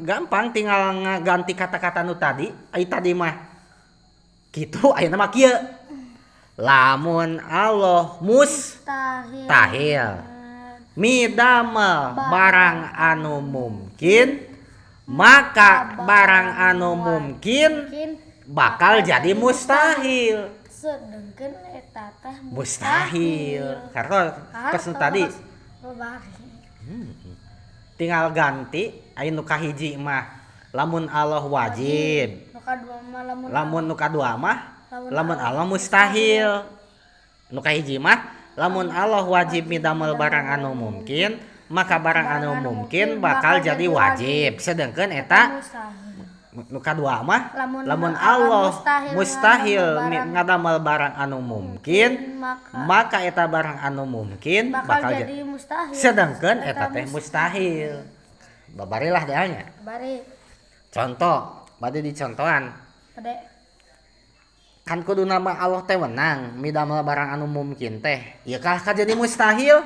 gampang tinggal ganti kata-kata nu tadi. Ai tadi mah kitu ayeuna mah kieu. Lamun Allah mustahil midamel barang anu mungkin, maka barang anu mungkin bakal jadi mustahil. Sedengkeun eta teh Mustahil. Karena kesan tadi tinggal ganti aya nu kahiji mah lamun Allah wajib. Nu kadua mah Lamun nu kadua mah lamun Allah mustahil. Nu kahiji mah lamun Allah wajib midamel barang anu mungkin, maka barang anu mungkin bakal jadi wajib. Sedengkeun eta nu kadua mah lamun Allah mustahil ngadamel barang anu mungkin, maka eta barang anu mungkin bakal jadi mustahil. Sedengkeun eta teh mustahil. Babarilah dealnya. Bari. Contoh, bade dicontohan. Bade. Kan kudu nama Allah teh wenang midamel barang anu mungkin teh. Ieu kah jadi mustahil?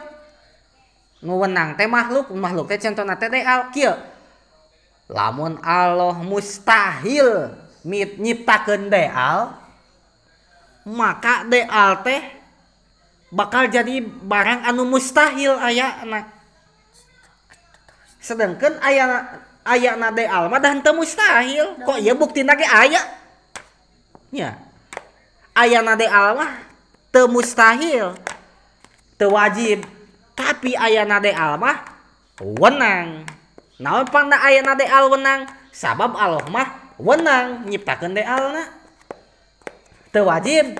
Nu wenang teh makhluk teh contona teh deal kieu. Lamun Allah mustahil nyiptakeun deal, maka deal teh bakal jadi barang anu mustahil ayana. Sedengkeun ayana deal mah dah henteu mustahil. Kok ieu buktina ge aya? Nya. Ayana deal mah teu mustahil, teu wajib, tapi ayana deal mah wenang. Naon pangna ayana deal wenang? Sabab Allah mah wenang nyiptakeun dealna. Teu wajib,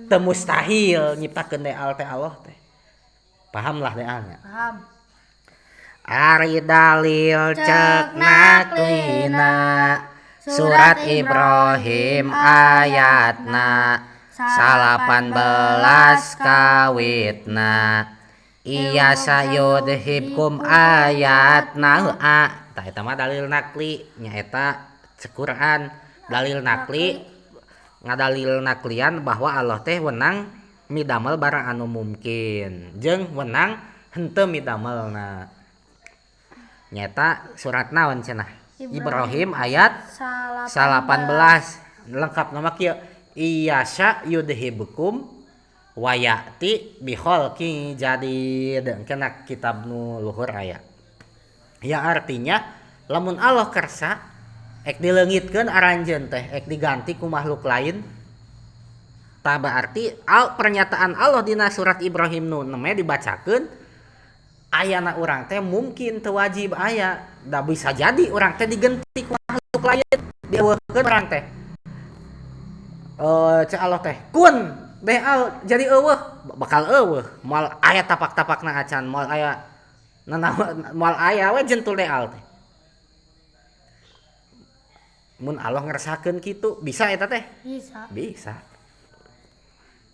teu mustahil nyiptakeun deal teh Allah teh. Pahamlah dealnya. Paham. Ari dalil cek naklina Surat Ibrahim ayatna 18 kawitna Iya sayudhibkum ayatna tah eta mah dalil nakli nya eta Quran. Dalil nakli ngadalil naklian bahwa Allah teh wenang midamel barang anu mungkin jeung wenang henteu midamelna. Nyata surat naon cenah? Ibrahim ayat 18 lengkap nama kieu iyasya yudhibukum wa ya'ti bi khalqin jadid kena kitab nu luhur aya. Ya artinya lamun Allah kersa ek dileungitkeun aranjeun teh ek diganti ku makhluk lain. Tah berarti pernyataan Allah dina surat Ibrahim nu neme dibacakeun ayana urang teh mungkin teu wajib aya. Da bisa jadi urang teh diganti ku makhluk lain dieuweuhkeun urang teh. Cek Allah teh kun beal jadi eueuh bakal eueuh moal aya tapak-tapakna acan moal aya moal aya we jentul deal teh. Mun Allah ngeresakeun kitu bisa eta teh? Bisa.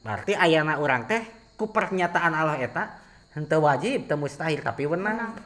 Berarti ayana urang teh ku pernyataan Allah eta henteu wajib teu mustahil tapi wenang.